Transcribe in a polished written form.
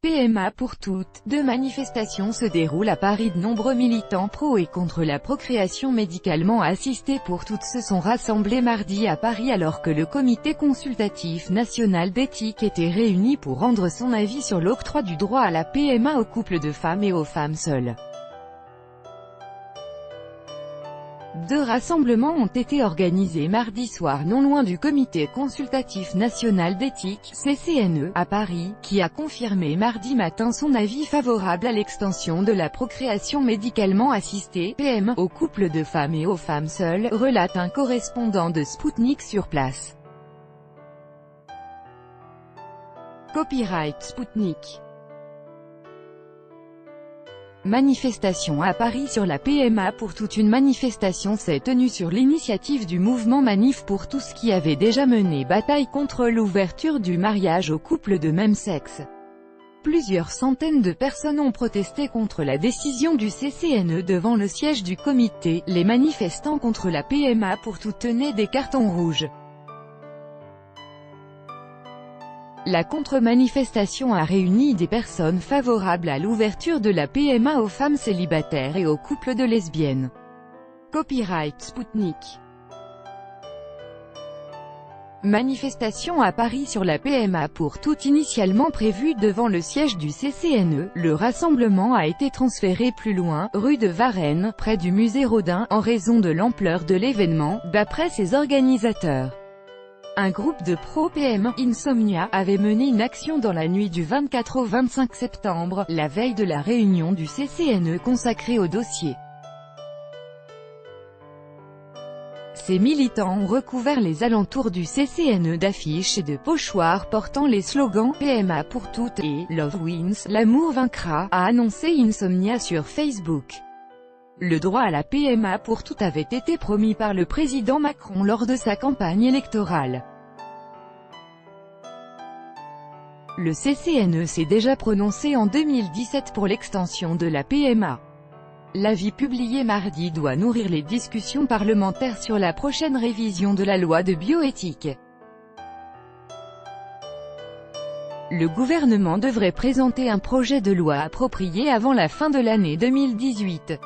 PMA pour toutes. Deux manifestations se déroulent à Paris. De nombreux militants pro et contre la procréation médicalement assistée pour toutes se sont rassemblés mardi à Paris alors que le Comité consultatif national d'éthique était réuni pour rendre son avis sur l'octroi du droit à la PMA aux couples de femmes et aux femmes seules. Deux rassemblements ont été organisés mardi soir non loin du Comité consultatif national d'éthique, CCNE, à Paris, qui a confirmé mardi matin son avis favorable à l'extension de la procréation médicalement assistée, PM, aux couples de femmes et aux femmes seules, relate un correspondant de Sputnik sur place. Copyright Sputnik. Manifestation à Paris sur la PMA pour toute. Une manifestation s'est tenue sur l'initiative du mouvement Manif pour tous qui avait déjà mené bataille contre l'ouverture du mariage aux couples de même sexe. Plusieurs centaines de personnes ont protesté contre la décision du CCNE devant le siège du comité. Les manifestants contre la PMA pour toutes tenaient des cartons rouges. La contre-manifestation a réuni des personnes favorables à l'ouverture de la PMA aux femmes célibataires et aux couples de lesbiennes. Copyright Sputnik. Manifestation à Paris sur la PMA pour toutes. Initialement prévue devant le siège du CCNE, le rassemblement a été transféré plus loin, rue de Varennes, près du musée Rodin, en raison de l'ampleur de l'événement, d'après ses organisateurs. Un groupe de pro-PM, Insomnia, avait mené une action dans la nuit du 24 au 25 septembre, la veille de la réunion du CCNE consacrée au dossier. Ces militants ont recouvert les alentours du CCNE d'affiches et de pochoirs portant les slogans « PMA pour toutes » et « Love wins, l'amour vaincra », a annoncé Insomnia sur Facebook. Le droit à la PMA pour toutes avait été promis par le président Macron lors de sa campagne électorale. Le CCNE s'est déjà prononcé en 2017 pour l'extension de la PMA. L'avis publié mardi doit nourrir les discussions parlementaires sur la prochaine révision de la loi de bioéthique. Le gouvernement devrait présenter un projet de loi approprié avant la fin de l'année 2018.